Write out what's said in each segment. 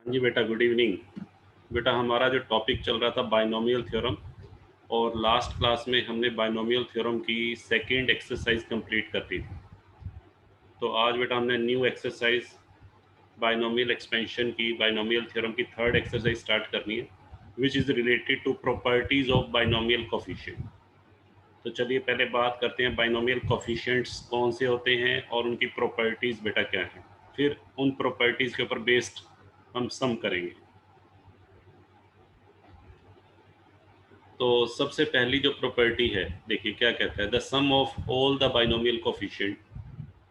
हाँ जी बेटा, गुड इवनिंग। बेटा हमारा जो टॉपिक चल रहा था बाइनोमियल थ्योरम, और लास्ट क्लास में हमने बाइनोमियल थ्योरम की सेकंड एक्सरसाइज कंप्लीट कर दी थी। तो आज बेटा हमने न्यू एक्सरसाइज बाइनोमियल एक्सपेंशन की, बाइनोमियल थ्योरम की थर्ड एक्सरसाइज स्टार्ट करनी है, which is related to properties of binomial coefficient. तो चलिए पहले बात करते हैं बाइनोमियल कोफिशिएंट्स कौन से होते हैं और उनकी प्रॉपर्टीज़ बेटा क्या हैं। फिर उन प्रॉपर्टीज़ के ऊपर बेस्ड हम सम करेंगे। तो सबसे पहली जो प्रॉपर्टी है, देखिए क्या कहता है, the sum of all the binomial coefficient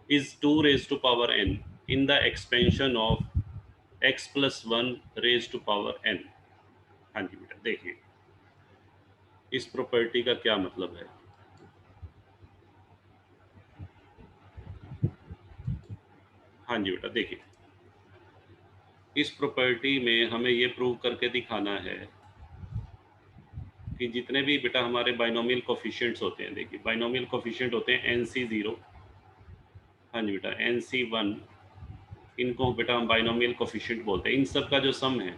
is 2 raise to power n in the expansion of x plus 1 raise to power n। हाँ जी बेटा, देखिए इस प्रॉपर्टी का क्या मतलब है। हाँ जी बेटा, देखिए इस प्रॉपर्टी में हमें ये प्रूव करके दिखाना है कि जितने भी बेटा हमारे बाइनोमियल कोफिशिएंट्स होते हैं, देखिए बाइनोमियल कोफिशिएंट होते हैं NC0, हाँ जी बेटा NC1, इनको बेटा हम बाइनोमियल कोफिशिएंट बोलते हैं। इन सब का जो सम है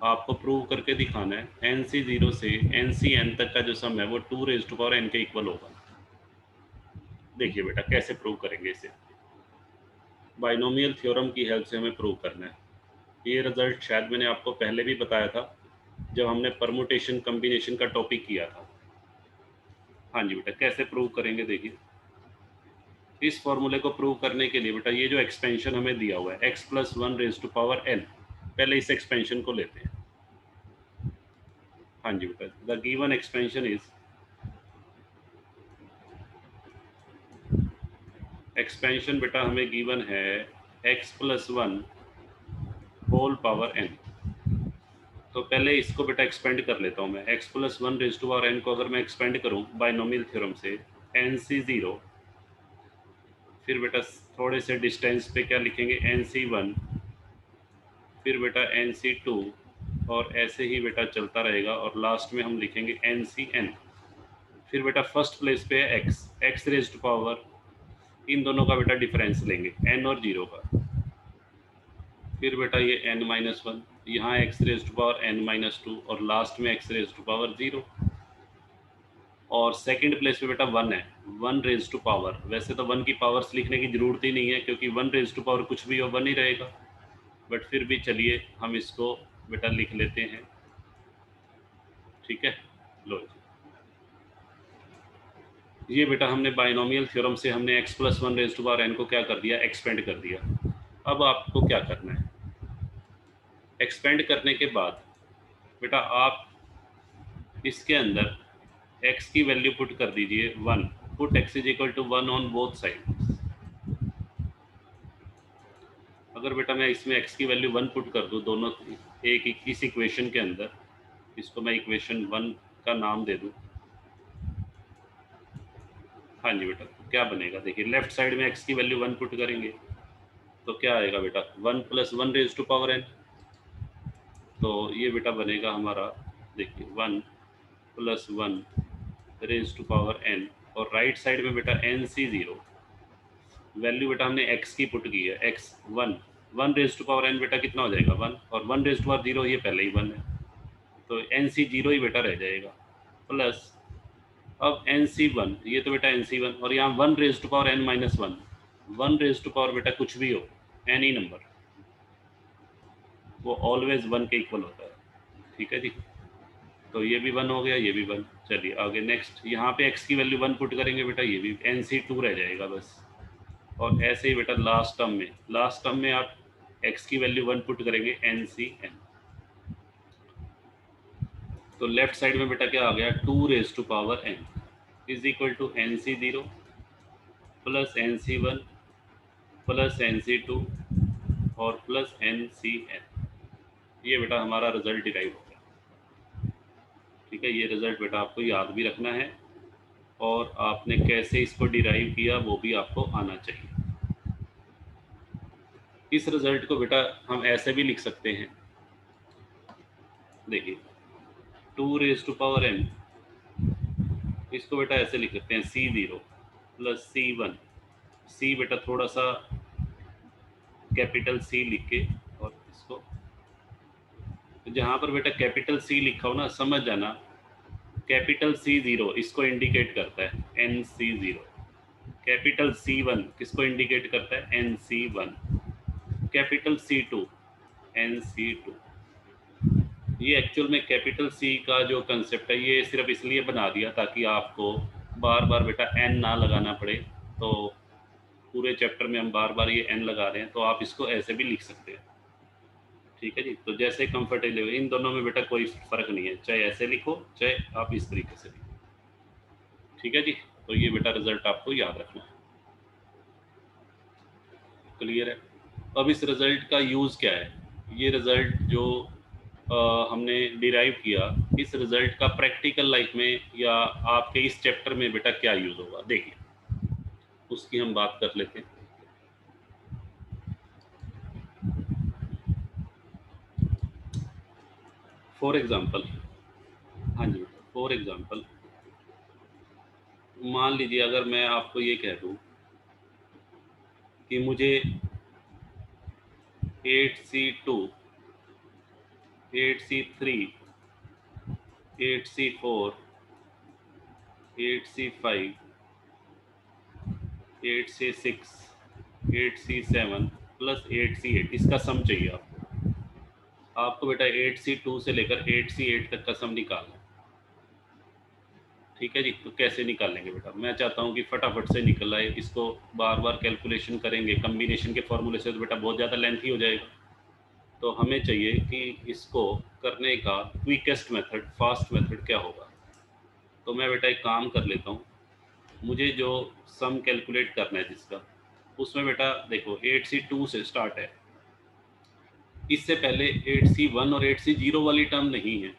आपको प्रूव करके दिखाना है। NC0 से NCn तक का जो सम है वो 2 रेज टू पावर n के इक्वल होगा। देखिए बेटा कैसे प्रूव करेंगे इसे, बाइनोमियल थ्योरम की हेल्प से हमें प्रूव करना है। ये रिजल्ट शायद मैंने आपको पहले भी बताया था जब हमने परमुटेशन कम्बिनेशन का टॉपिक किया था। हाँ जी बेटा, कैसे प्रूव करेंगे, देखिए इस फॉर्मूले को प्रूव करने के लिए बेटा ये जो एक्सपेंशन हमें दिया हुआ है x plus 1 raise to power n, पहले इस एक्सपेंशन को लेते हैं। हाँ जी बेटा, the given expansion is, expansion बेटा हमें गिवन है x plus 1 whole power n। तो पहले इसको बेटा एक्सपेंड कर लेता हूँ मैं। x plus 1 raise to power n को अगर मैं एक्सपेंड करूँ बाइनोमियल थ्योरम से NC0, फिर बेटा थोड़े से डिस्टेंस पे क्या लिखेंगे NC1, फिर बेटा NC2, और ऐसे ही बेटा चलता रहेगा और लास्ट में हम लिखेंगे NCn। फिर बेटा फर्स्ट प्लेस पे है x रेज टू पावर, इन दोनों का बेटा डिफरेंस लेंगे n और 0 का। फिर बेटा ये n-1, यहाँ x raise to power n-2, और लास्ट में x रेज टू पावर 0। और सेकंड प्लेस पे बेटा 1 है, 1 रेज टू पावर। वैसे तो 1 की पावर्स लिखने की ज़रूरत ही नहीं है क्योंकि 1 रेज टू पावर कुछ भी हो 1 ही रहेगा, बट फिर भी चलिए हम इसको बेटा लिख लेते हैं। ठीक है, लो जी, ये बेटा हमने बाइनोमियल थ्योरम से हमने x plus 1 raise to power n को क्या कर दिया, एक्सपेंड कर दिया। अब आपको क्या करना है, एक्सपेंड करने के बाद बेटा आप इसके अंदर x की वैल्यू पुट कर दीजिए 1। Put x is equal to 1 on both side. अगर बेटा मैं इसमें x की वैल्यू 1 पुट कर दूँ दोनों एक इस इक्वेशन के अंदर, इसको मैं इक्वेशन 1 का नाम दे दूँ। हाँ जी बेटा, तो क्या बनेगा, देखिए लेफ्ट साइड में x की वैल्यू 1 पुट करेंगे तो क्या आएगा बेटा 1 plus 1 raise to power n। तो ये बेटा बनेगा हमारा, देखिए 1 plus 1 raise to power n, और राइट साइड में बेटा NC0 वैल्यू बेटा हमने x की पुट की है, x 1, 1 raise to power n बेटा कितना हो जाएगा 1, और 1 रेज टू पावर 0 ये पहले ही 1 है, तो NC0 ही बेटा रह जाएगा। प्लस अब NC1, ये तो बेटा NC1, और यहाँ 1 raise to power n-1, 1 raise to power बेटा कुछ भी हो, एनी नंबर, वो ऑलवेज 1 के इक्वल होता है। ठीक है जी, तो ये भी 1 हो गया, ये भी 1। चलिए आगे नेक्स्ट, यहाँ पे x की वैल्यू 1 पुट करेंगे बेटा, ये भी NC2 रह जाएगा बस। और ऐसे ही बेटा लास्ट टर्म में आप x की वैल्यू 1 पुट करेंगे NCn। तो लेफ्ट साइड में बेटा क्या आ गया, 2 raise to power n is equal to NC0 plus NC1 plus NC2 और प्लस NCn। ये बेटा हमारा रिजल्ट डिराइव हो गया। ठीक है, ये रिजल्ट बेटा आपको याद भी रखना है, और आपने कैसे इसको डिराइव किया वो भी आपको आना चाहिए। इस रिजल्ट को बेटा हम ऐसे भी लिख सकते हैं, देखिए 2 रेज टू पावर n, इसको बेटा ऐसे लिख सकते हैं C0 प्लस C1। C बेटा थोड़ा सा कैपिटल सी लिख के और इसको, जहाँ पर बेटा कैपिटल सी लिखा हो ना, समझ जाना कैपिटल C0 इसको इंडिकेट करता है NC0, कैपिटल C1 किसको इंडिकेट करता है NC1, कैपिटल C2 NC2। ये एक्चुअल में कैपिटल सी का जो कंसेप्ट है ये सिर्फ इसलिए बना दिया ताकि आपको बार बार बेटा एन ना लगाना पड़े। तो पूरे चैप्टर में हम बार बार ये एन लगा रहे हैं, तो आप इसको ऐसे भी लिख सकते हैं। ठीक है जी, तो जैसे कंफर्टेबल, इन दोनों में बेटा कोई फ़र्क नहीं है, चाहे ऐसे लिखो चाहे आप इस तरीके से लिखो। ठीक है जी, तो ये बेटा रिजल्ट आपको याद रखना है। क्लियर है? अब इस रिजल्ट का यूज़ क्या है? ये रिजल्ट जो हमने डिराइव किया, इस रिजल्ट का प्रैक्टिकल लाइफ में या आपके इस चैप्टर में बेटा क्या यूज़ होगा, देखिए उसकी हम बात कर लेते हैं। फॉर एग्जांपल, हाँ जी, फॉर एग्जांपल मान लीजिए अगर मैं आपको ये कह दूं कि मुझे 8C2, 8C3, 8C4, 8C5, 8C6, 8C7 plus 8C8 इसका सम चाहिए आपको बेटा 8C2 से लेकर 8C8 तक का सम निकालना। ठीक है जी, तो कैसे निकालेंगे बेटा, मैं चाहता हूँ कि फटाफट से निकल आए, इसको बार बार कैलकुलेशन करेंगे कम्बिनेशन के फॉर्मूले से तो बेटा बहुत ज़्यादा लेंथी हो जाएगा। तो हमें चाहिए कि इसको करने का क्विकेस्ट मेथड, फास्ट मेथड क्या होगा। तो मैं बेटा एक काम कर लेता हूँ, मुझे जो सम कैलकुलेट करना है जिसका, उसमें बेटा देखो 8C2 से स्टार्ट है, इससे पहले 8C1 और 8C0 वाली टर्म नहीं है।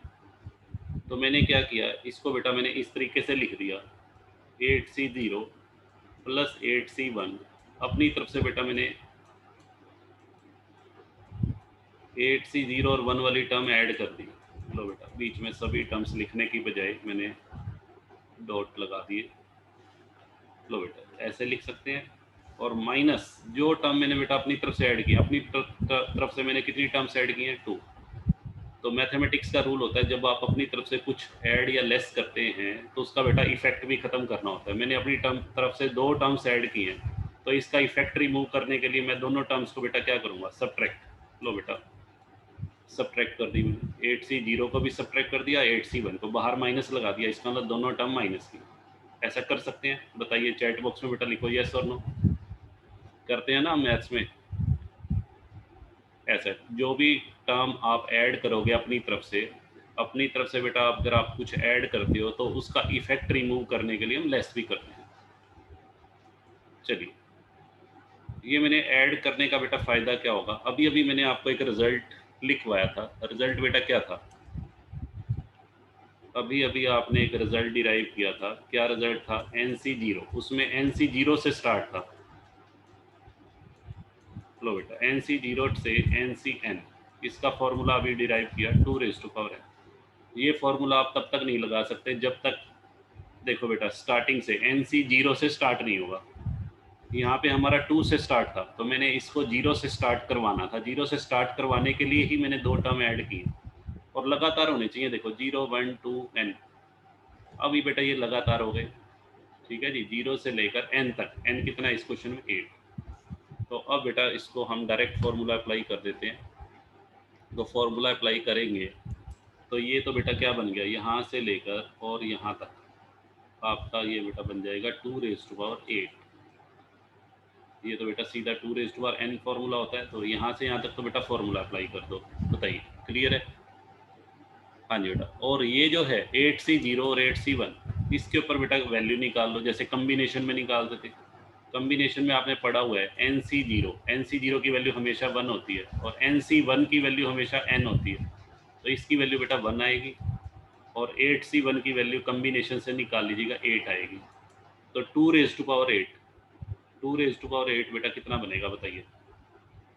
तो मैंने क्या किया, इसको बेटा मैंने इस तरीके से लिख दिया 8C0 प्लस 8C1, अपनी तरफ से बेटा मैंने 8C0 और 1 वाली टर्म ऐड कर दी। लो बेटा, बीच में सभी टर्म्स लिखने की बजाय मैंने डॉट लगा दिए। लो बेटा ऐसे लिख सकते हैं, और माइनस जो टर्म मैंने बेटा अपनी तरफ से ऐड किया, अपनी तरफ से मैंने कितनी टर्म्स ऐड की हैं, 2। तो मैथमेटिक्स का रूल होता है जब आप अपनी तरफ से कुछ ऐड या लेस करते हैं तो उसका बेटा इफेक्ट भी ख़त्म करना होता है। मैंने अपनी तरफ से 2 टर्म्स ऐड की हैं, तो इसका इफेक्ट रिमूव करने के लिए मैं दोनों टर्म्स को बेटा क्या करूँगा, सब्ट्रैक्ट। लो बेटा सब्ट्रैक्ट कर दी मैंने, 8C0 को भी सब्ट्रैक्ट कर दिया, 8C1 को बाहर माइनस लगा दिया, इसका मतलब दोनों टर्म माइनस की। ऐसा कर सकते हैं, बताइए चैट बॉक्स में बेटा लिखो यस और नो। करते हैं ना मैथ्स में ऐसा, जो भी टर्म आप ऐड करोगे अपनी तरफ से बेटा अगर आप कुछ ऐड करते हो तो उसका इफेक्ट रिमूव करने के लिए हम लेस भी करते हैं। चलिए, ये मैंने ऐड करने का बेटा फ़ायदा क्या होगा, अभी अभी मैंने आपको एक रिजल्ट लिखवाया था। रिजल्ट बेटा क्या था, अभी अभी आपने एक रिजल्ट डिराइव किया था, क्या रिजल्ट था, NC0, उसमें NC0 से स्टार्ट था। लो बेटा NC0 से NCN, इसका फॉर्मूला अभी डिराइव किया 2⁻n। ये फॉर्मूला आप तब तक नहीं लगा सकते जब तक, देखो बेटा स्टार्टिंग से NC0 से स्टार्ट नहीं होगा। यहाँ पे हमारा 2 से स्टार्ट था, तो मैंने इसको 0 से स्टार्ट करवाना था। 0 से स्टार्ट करवाने के लिए ही मैंने 2 टर्म ऐड किए, और लगातार होने चाहिए। देखो 0 1 2 n, अभी बेटा ये लगातार हो गए। ठीक है जी, 0 से लेकर n तक, n कितना है इस क्वेश्चन में, 8। तो अब बेटा इसको हम डायरेक्ट फार्मूला अप्लाई कर देते हैं। तो फार्मूला अप्लाई करेंगे तो ये तो बेटा क्या बन गया, यहाँ से लेकर और यहाँ तक आपका ये बेटा बन जाएगा 2⁸8। ये तो बेटा सीधा 2⁻n फार्मूला होता है। तो यहाँ से यहाँ तक तो बेटा फार्मूला अप्लाई कर दो, बताइए क्लियर है। हाँ जी बेटा, और ये जो है 8C0 और 8C1, इसके ऊपर बेटा वैल्यू निकाल लो, जैसे कम्बिनेशन में निकालते थे। कम्बिनेशन में आपने पढ़ा हुआ है NC0 की वैल्यू हमेशा 1 होती है, और NC1 की वैल्यू हमेशा n होती है। तो इसकी वैल्यू बेटा 1 आएगी, और 8C1 की वैल्यू कम्बिनेशन से निकाल लीजिएगा, 8 आएगी। तो 2⁸8 बेटा कितना बनेगा बताइए।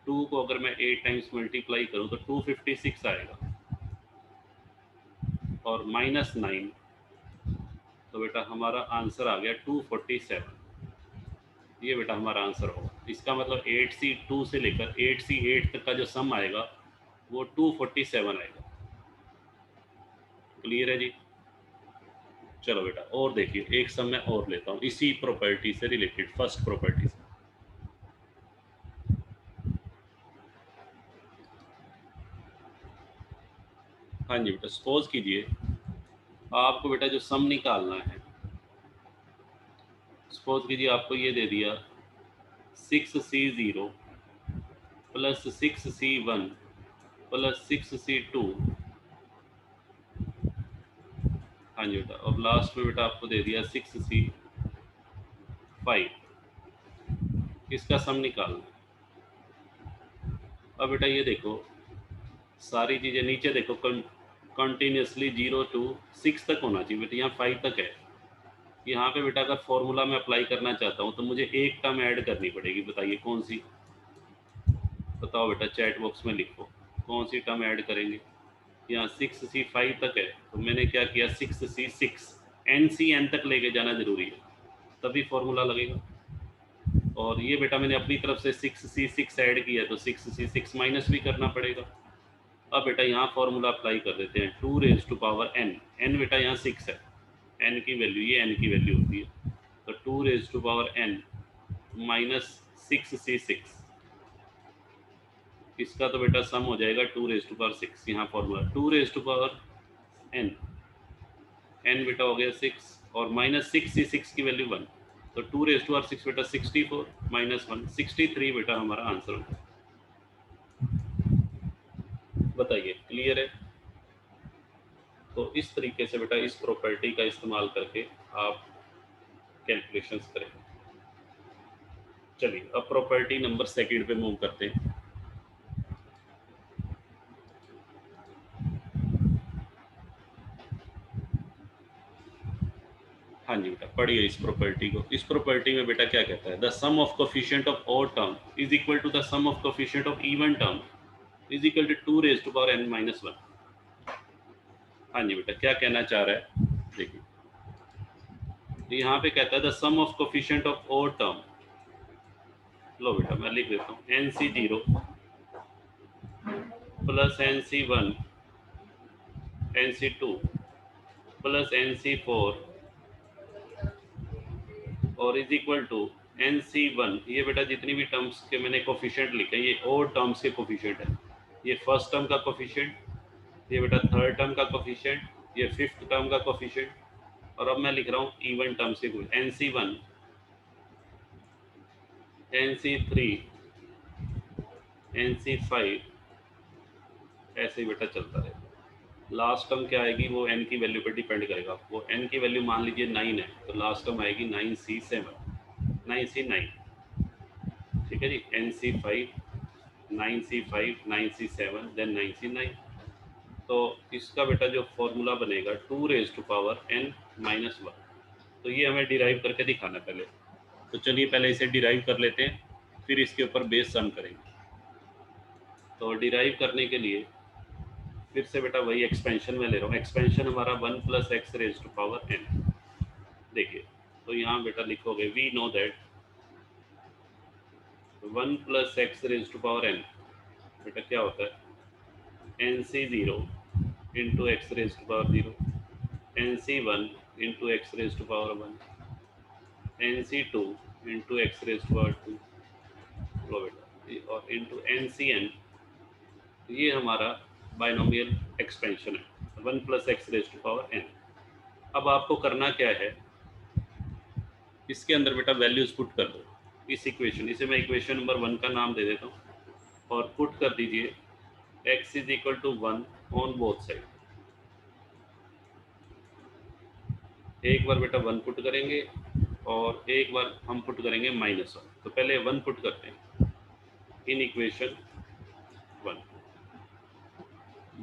2 को अगर मैं 8 टाइम्स मल्टीप्लाई करूँ तो 256 आएगा, और -9, तो बेटा हमारा आंसर आ गया 247। ये बेटा हमारा आंसर होगा। इसका मतलब 8C2 से लेकर 8C8 तक का जो सम आएगा वो 247 आएगा। क्लियर है जी? चलो बेटा और देखिए, एक सम मैं और लेता हूँ इसी प्रॉपर्टी से रिलेटेड, फर्स्ट प्रॉपर्टी से। हाँ जी बेटा, सपोज कीजिए आपको बेटा जो सम निकालना है, सपोज कीजिए आपको ये दे दिया 6C0 plus 6C1 plus 6C2। हाँ जी बेटा, और लास्ट में बेटा आपको दे दिया 6C5। इसका सम निकालना है। अब बेटा ये देखो, सारी चीज़ें नीचे देखो कंटिन्यूसली 0 to 6 तक होना चाहिए बेटा, यहाँ 5 तक है। यहाँ पे बेटा अगर फॉर्मूला मैं अप्लाई करना चाहता हूँ तो मुझे एक टर्म ऐड करनी पड़ेगी, बताइए कौन सी? बताओ बेटा, चैट बॉक्स में लिखो कौन सी टर्म ऐड करेंगे। यहाँ 6C5 तक है तो मैंने क्या किया, 6C6 NC N तक लेके जाना जरूरी है, तभी फॉर्मूला लगेगा। और ये बेटा मैंने अपनी तरफ से 6C6 ऐड किया है तो 6C6 माइनस भी करना पड़ेगा। अब बेटा यहाँ फॉर्मूला अप्लाई कर देते हैं, 2 raise to power n। n बेटा यहाँ 6 है, n की वैल्यू, ये n की वैल्यू होती है, तो 2 raise to power n minus 6C6। इसका तो बेटा सम हो जाएगा 2 रेज टू पावर 6। यहाँ formula 2 raise to power n, n बेटा हो गया 6 और माइनस 6C6 की वैल्यू 1, तो 2 रेज टू पावर 6 बेटा 64 माइनस 1 63 बेटा हमारा आंसर होगा। बताइए क्लियर है? तो इस तरीके से बेटा इस प्रॉपर्टी का इस्तेमाल करके आप कैलकुलेशंस करें। चलिए अब प्रॉपर्टी नंबर सेकंड पे मूव करते हैं। हाँ जी बेटा, पढ़िए इस प्रॉपर्टी को। इस प्रॉपर्टी में बेटा क्या कहता है, the sum of coefficient of odd term is equal to the sum of coefficient of even term is equal to 2 raise to power n minus 1। हाँ जी बेटा, क्या कहना चाह रहा है देखिए, तो यहाँ पे कहता है the sum of coefficient of odd term. लो बेटा मैं लिख देता हूँ, NC0 plus NC1 NC2 plus NC4 और इज इक्वल टू NC1। ये बेटा जितनी भी टर्म्स के मैंने कोफिशिएंट लिखे ये और टर्म्स के कोफिशिएंट है। ये फर्स्ट टर्म का कोफिशिएंट, ये बेटा थर्ड टर्म का कोफिशिएंट, ये फिफ्थ टर्म का कोफिशिएंट, और अब मैं लिख रहा हूँ इवन टर्म्स के कुछ, NC1 NC3 NC5, ऐसे ही बेटा चलता रहेगा। लास्ट टर्म क्या आएगी वो n की वैल्यू पर डिपेंड करेगा। वो n की वैल्यू मान लीजिए 9 है तो लास्ट टर्म आएगी 9C7 9C9, ठीक है जी। NC5 9C5 9C7 then 9C9। तो इसका बेटा जो फॉर्मूला बनेगा 2 raise to power n minus 1। तो ये हमें डिराइव करके दिखाना पहले, तो चलिए पहले इसे डिराइव कर लेते हैं, फिर इसके ऊपर बेस सम करेंगे। तो डिराइव करने के लिए फिर से बेटा वही एक्सपेंशन में ले रहा हूँ। एक्सपेंशन हमारा 1 plus x raise to power n। देखिए तो यहाँ बेटा लिखोगे we know that 1 plus x raise to power n बेटा क्या होता है, NC0 into x raise to power 0, NC1 into x raise to power 1, NC2 into x raise to power 2, लो बेटा, और इंटू NCN। ये हमारा बाइनोमियल एक्सपेंशन है 1 plus x raise to power n। अब आपको करना क्या है, इसके अंदर बेटा वैल्यूज पुट कर दो इस इक्वेशन, इसे मैं इक्वेशन नंबर 1 का नाम दे देता हूँ, और पुट कर दीजिए x is equal to 1 on both side. एक बार बेटा 1 पुट करेंगे और एक बार हम पुट करेंगे -1। तो पहले 1 पुट करते हैं इन इक्वेशन 1।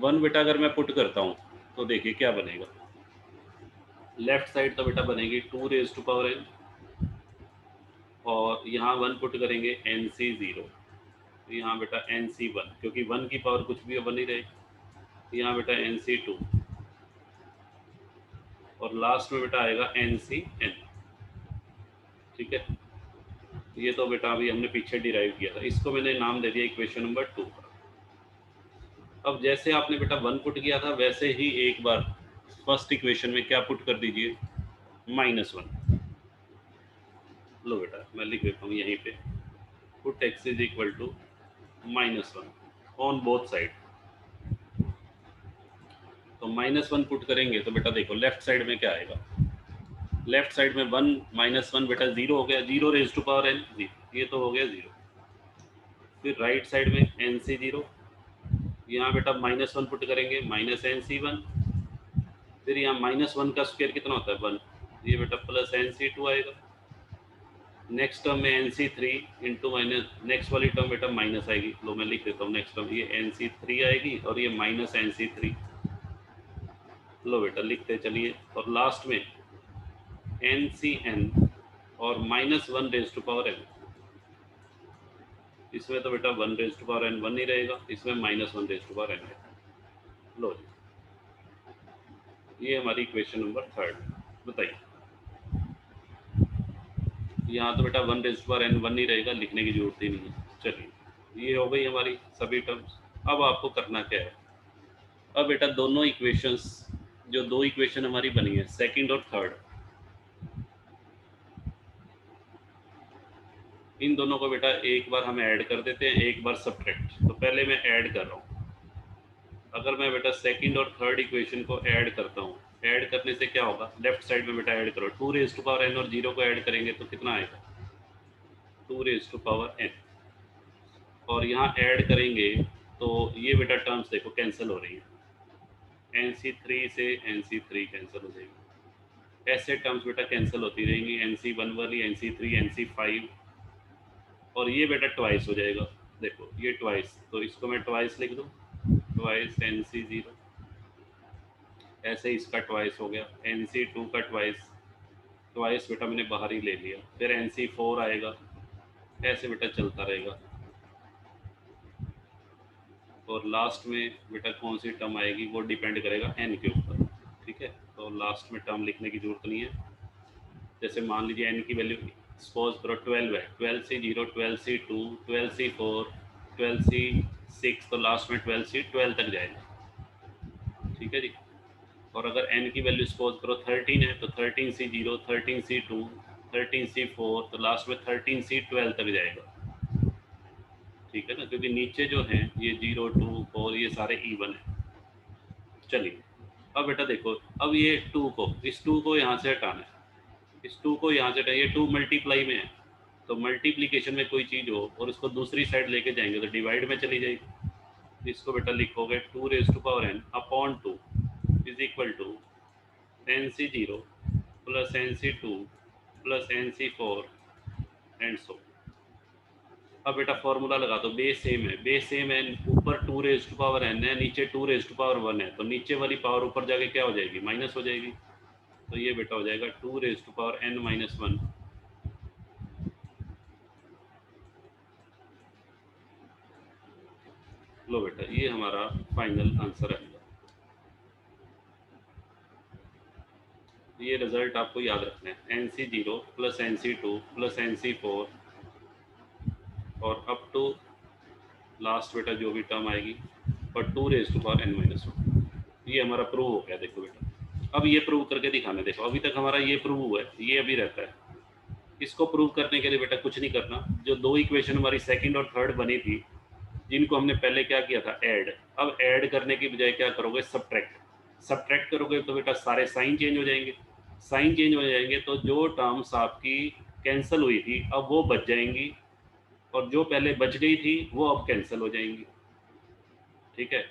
1 बेटा अगर मैं पुट करता हूँ तो देखिए क्या बनेगा, लेफ्ट साइड तो बेटा बनेगी 2 रेज टू पावर n, और यहाँ 1 पुट करेंगे NC0, तो यहाँ बेटा NC1, क्योंकि 1 की पावर कुछ भी 1 ही रहेगी, यहाँ बेटा NC2, और लास्ट में बेटा आएगा NCN, ठीक है। ये तो बेटा अभी हमने पीछे डिराइव किया था, इसको मैंने नाम दे दिया इक्वेशन नंबर 2 का। अब जैसे आपने बेटा 1 पुट किया था वैसे ही एक बार फर्स्ट इक्वेशन में क्या पुट कर दीजिए, -1। लो बेटा मैं लिख देता हूँ यहीं पे, put x is equal to -1 on both side. तो -1 पुट करेंगे तो बेटा देखो लेफ्ट साइड में क्या आएगा, लेफ्ट साइड में 1 -1 बेटा 0 हो गया, 0 रेज टू पावर n, ये तो हो गया 0। फिर राइट साइड में nc0, यहाँ बेटा -1 पुट करेंगे -nc1, फिर यहाँ -1 का स्क्वायर कितना होता है 1, ये बेटा प्लस nc2 आएगा। नेक्स्ट टर्म में nc3 इंटू माइनस, नेक्स्ट वाली टर्म बेटा माइनस आएगी, लो मैं लिख देता हूँ नेक्स्ट टर्म, ये nc3 आएगी और ये माइनस nc3, लो बेटा लिखते चलिए। और लास्ट में ncn और -1 रेज टू पावर n, इसमें तो बेटा 1 रेज टू पावर n 1 ही रहेगा, इसमें -1 रेज टू पावर n है। लो ये हमारी इक्वेशन नंबर 3। बताइए, यहाँ तो बेटा 1 रेज टू पावर n 1 ही रहेगा, लिखने की जरूरत ही नहीं है। चलिए ये हो गई हमारी सभी टर्म्स। अब आपको करना क्या है, अब बेटा दोनों इक्वेशंस, जो दो इक्वेशन हमारी बनी है सेकंड और थर्ड, इन दोनों को बेटा एक बार हम ऐड कर देते हैं, एक बार सब्ट्रैक्ट। तो पहले मैं ऐड कर रहा हूँ, अगर मैं बेटा सेकंड और थर्ड इक्वेशन को ऐड करता हूँ, ऐड करने से क्या होगा, लेफ्ट साइड में बेटा ऐड करो, 2 रेज टू पावर n और 0 को ऐड करेंगे तो कितना आएगा, 2 रेज टू पावर n। और यहाँ ऐड करेंगे तो ये बेटा टर्म्स देखो कैंसिल हो रही है, nc3 से nc3 कैंसिल हो जाएगी, ऐसे टर्म्स बेटा कैंसिल होती रहेंगी, nc1 वाली, nc3, nc5, और ये बेटा ट्वाइस हो जाएगा। देखो ये ट्वाइस, तो इसको मैं ट्वाइस लिख दूँ, ट्वाइस nc0, ऐसे इसका ट्वाइस हो गया, nc2 का ट्वाइस, ट्वाइस बेटा मैंने बाहर ही ले लिया, फिर nc4 आएगा, ऐसे बेटा चलता रहेगा। और लास्ट में बेटा कौन सी टर्म आएगी वो डिपेंड करेगा n के ऊपर, ठीक है। तो लास्ट में टर्म लिखने की जरूरत नहीं है, जैसे मान लीजिए n की वैल्यू सपोज करो 12 है, 12c0, 12c2, 12c4, 12c6, तो लास्ट में 12c12 तक जाएगा, ठीक है जी। और अगर n की वैल्यू सपोज करो 13 है तो 13c0, 13c2, 13c4, तो लास्ट में 13c12 तक जाएगा, ठीक है ना, क्योंकि नीचे जो हैं ये 0, 2, 4 ये सारे इवन है। चलिए अब बेटा देखो, अब ये 2 को, इस 2 को यहाँ से हटाना है, इस 2 को यहाँ से हटाइए, ये 2 मल्टीप्लाई में है, तो मल्टीप्लिकेशन में कोई चीज़ हो और उसको दूसरी साइड लेके जाएंगे तो डिवाइड में चली जाएगी। इसको बेटा लिखोगे 2 raise to power n upon 2 is equal to nc0 plus nc2 plus nc4 and so. अब बेटा फॉर्मूला लगा दो, बेस सेम है, बेस सेम है, ऊपर 2 रेज टू पावर n है, नीचे 2 रेज टू पावर 1 है, तो नीचे वाली पावर ऊपर जाके क्या हो जाएगी, माइनस हो जाएगी। तो ये बेटा हो जाएगा 2 raise to power n minus 1। लो बेटा ये हमारा फाइनल आंसर है। ये रिजल्ट आपको याद रखना है, nc0 plus nc2 plus nc4 और अप टू लास्ट बेटा जो भी टर्म आएगी और 2 raise to power n minus 1। ये हमारा प्रूव हो गया। देखो बेटा अब ये प्रूव करके दिखाना, देखो अभी तक हमारा ये प्रूव हुआ है, ये अभी रहता है। इसको प्रूव करने के लिए बेटा कुछ नहीं करना, जो दो इक्वेशन हमारी सेकंड और थर्ड बनी थी जिनको हमने पहले क्या किया था, ऐड, अब ऐड करने की बजाय क्या करोगे, सब्ट्रैक्ट। सब्ट्रैक्ट करोगे तो बेटा सारे साइन चेंज हो जाएंगे, साइन चेंज हो जाएंगे तो जो टर्म्स आपकी कैंसिल हुई थी अब वो बच जाएंगी, और जो पहले बच गई थी वो अब कैंसिल हो जाएंगी, ठीक है।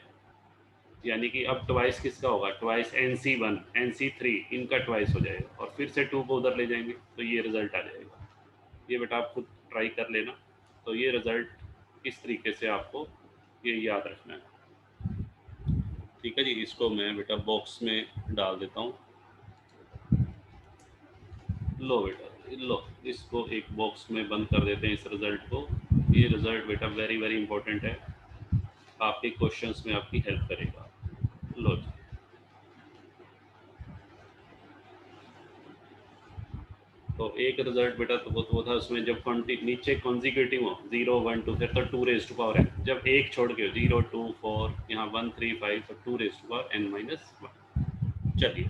यानी कि अब ट्वाइस किसका होगा, ट्वाइस nc1 nc3 इनका ट्वाइस हो जाएगा, और फिर से 2 को उधर ले जाएंगे तो ये रिजल्ट आ जाएगा। ये बेटा आप खुद ट्राई कर लेना। तो ये रिजल्ट इस तरीके से आपको ये याद रखना है, ठीक है जी। इसको मैं बेटा बॉक्स में डाल देता हूँ। लो बेटा लो, इसको एक बॉक्स में बंद कर देते हैं इस रिजल्ट को। ये रिजल्ट बेटा वेरी वेरी इंपॉर्टेंट है, आपके क्वेश्चंस में आपकी हेल्प करेगा। लो जी। तो एक रिजल्ट बेटा तो वो था उसमें जब नीचे कॉन्जिक्यूटिव हो 0 1 2 फिर तो 2 रेज टू पावर n, जब एक छोड़ के 0 2 4 यहाँ 1 3 5 तो 2 raise to power n minus 1। चलिए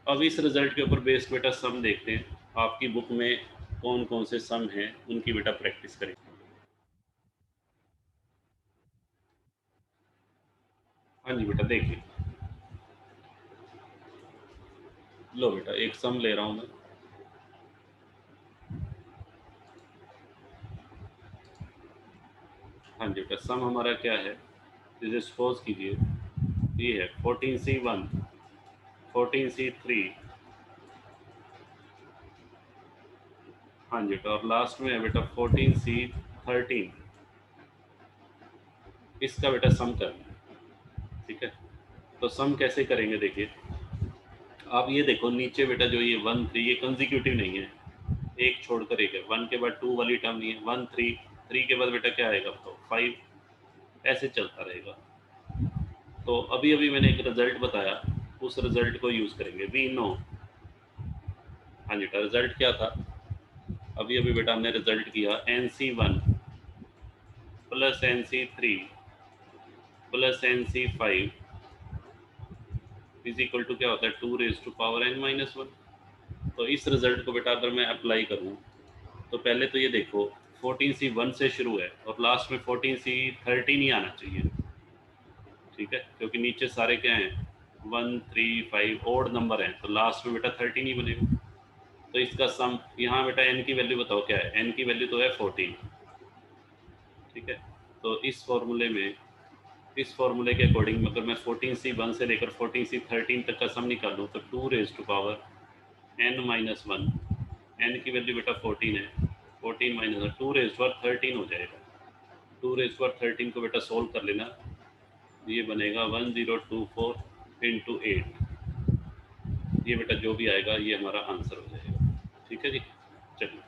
अब इस रिजल्ट के ऊपर बेस्ड बेटा सम देखते हैं, आपकी बुक में कौन कौन से सम हैं उनकी बेटा प्रैक्टिस करें। हाँ जी बेटा देखिए, लो बेटा एक सम ले रहा हूँ मैं। हाँ जी बेटा सम हमारा क्या है, जैसे सपोज कीजिए ये है 14C1 14C3। हाँ जी बेटा और लास्ट में है बेटा 14C13। इसका बेटा सम करना है, ठीक है। तो सम कैसे करेंगे देखिए, आप ये देखो नीचे बेटा जो ये 1 3 ये कंजिक्यूटिव नहीं है, एक छोड़कर एक है, 1 के बाद 2 वाली टर्म नहीं है, 1 3 3 के बाद बेटा क्या आएगा तो 5, ऐसे चलता रहेगा। तो अभी अभी मैंने एक रिजल्ट बताया, उस रिजल्ट को यूज़ करेंगे, वी नो। हाँ जी बेटा रिजल्ट क्या था, अभी अभी बेटा हमने रिजल्ट किया NC1 plus NC3 plus NC5 is equal to क्या होता है 2 raise to power n minus 1। तो इस रिजल्ट को बेटा अगर मैं अप्लाई करूँ तो पहले तो ये देखो 14C1 से शुरू है और लास्ट में 14C13 ही आना चाहिए, ठीक है, क्योंकि नीचे सारे क्या हैं 1 3 5 ओड नंबर हैं, तो लास्ट में बेटा 13 ही बनेगा। तो इसका सम यहाँ बेटा n की वैल्यू बताओ क्या है, n की वैल्यू तो है 14, ठीक है। तो इस फॉर्मूले के अकॉर्डिंग अगर मैं 14C1 से लेकर 14C13 तक का सम निकालूँ तो 2 raise to power n minus 1, n की वैल्यू बेटा 14 है, 14 माइनस 2 रेज टू पावर 13 हो जाएगा। 2 रेज टू पावर 13 को बेटा सोल्व कर लेना, ये बनेगा 1024 इंटू 8, ये बेटा जो भी आएगा ये हमारा आंसर हो जाएगा, ठीक है जी। चलिए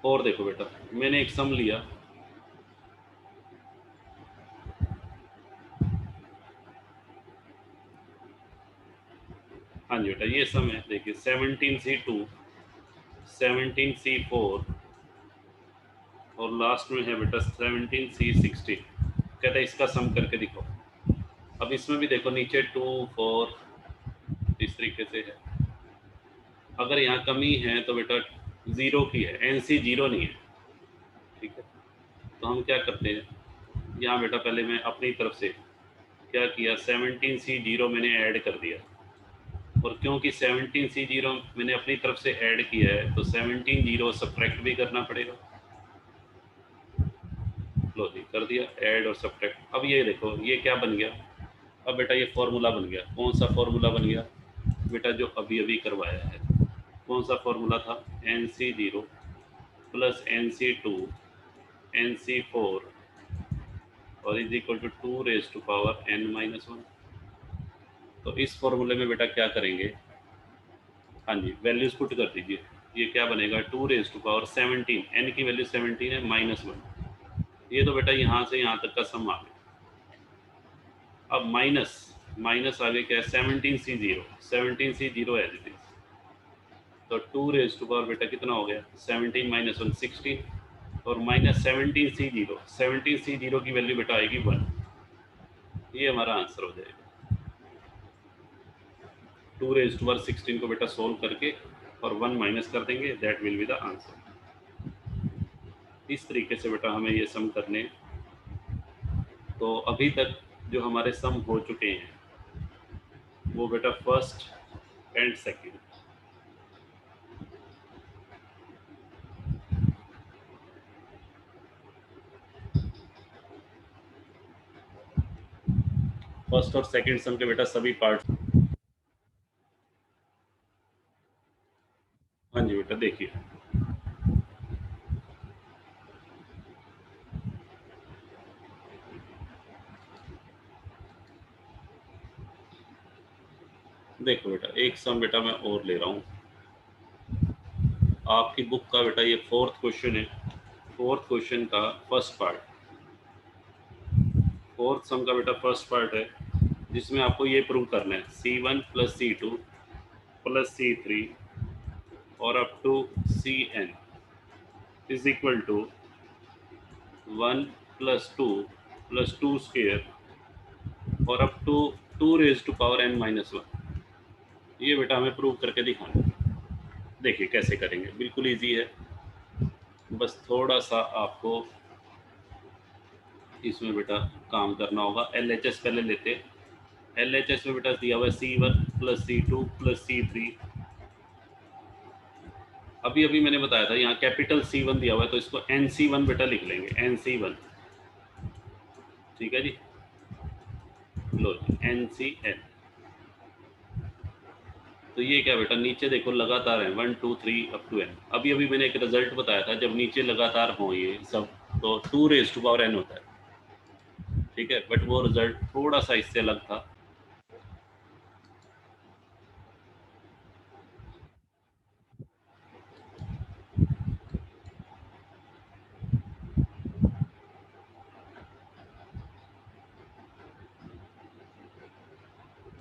और देखो बेटा मैंने एक सम लिया, हाँ जी बेटा ये सम है देखिए 17C2 17C4 और लास्ट में है बेटा 17C16। कहता है इसका सम करके दिखाओ। अब इसमें भी देखो नीचे 2 4 इस तरीके से है, अगर यहाँ कमी है तो बेटा ज़ीरो की है, NC जीरो नहीं है, ठीक है। तो हम क्या करते हैं, यहाँ बेटा पहले मैं अपनी तरफ से क्या किया 17C0 मैंने ऐड कर दिया, और क्योंकि 17C0 मैंने अपनी तरफ से ऐड किया है तो 17 जीरो सब्ट्रैक्ट भी करना पड़ेगा। लो जी कर दिया ऐड और सब्ट्रैक्ट। अब ये देखो ये क्या बन गया, अब बेटा ये फॉर्मूला बन गया, कौन सा फॉर्मूला बन गया बेटा जो अभी अभी करवाया है, कौन सा फॉर्मूला था NC0 प्लस NC2 NC4 और is equal to 2 raise to power n minus 1। तो इस फॉर्मूले में बेटा क्या करेंगे, हाँ जी वैल्यूज पुट कर दीजिए, ये क्या बनेगा 2 रेज टू पावर 17, n की वैल्यू 17 है माइनस 1, ये तो बेटा यहाँ से यहाँ तक का सम आ गया। अब माइनस माइनस आगे क्या है 17C0 17C0 as it is, तो 2 रेज टू पावर बेटा कितना हो गया 17 माइनस 1 16 और माइनस 17C0 की वैल्यू बेटा आएगी 1, ये हमारा आंसर हो जाएगा। 2 रेज टू पावर 16 को बेटा सोल्व करके और 1 माइनस कर देंगे, that will be the answer. इस तरीके से बेटा हमें ये सम करने। तो अभी तक जो हमारे सम हो चुके हैं वो बेटा फर्स्ट एंड सेकंड, फर्स्ट और सेकंड सम के बेटा सभी पार्ट। हाँ जी बेटा देखिए, देखो बेटा एक सम बेटा मैं और ले रहा हूँ, आपकी बुक का बेटा ये फोर्थ क्वेश्चन है, फोर्थ क्वेश्चन का फर्स्ट पार्ट, फोर्थ सम का बेटा फर्स्ट पार्ट है, जिसमें आपको ये प्रूव करना है C1 plus C2 plus C3 और up to C N is equal to 1 + 2 + 2 square और up to 2 raise to power n - 1। ये बेटा हमें प्रूव करके दिखाना है। देखिए कैसे करेंगे, बिल्कुल इजी है, बस थोड़ा सा आपको इसमें बेटा काम करना होगा। LHS पहले लेते हैं। LHS में बेटा दिया हुआ है C1 + C2 + C3। अभी अभी मैंने बताया था यहाँ कैपिटल C1 दिया हुआ है, तो इसको NC1 बेटा लिख लेंगे, NC1। ठीक है जी, लो जी NCN। तो ये क्या बेटा, नीचे देखो लगातार है 1 2 3 अप टू n। अभी अभी मैंने एक रिजल्ट बताया था, जब नीचे लगातार हो ये सब तो 2 रेज़ टू पावर n होता है। ठीक है, बट वो रिजल्ट थोड़ा सा इससे अलग था।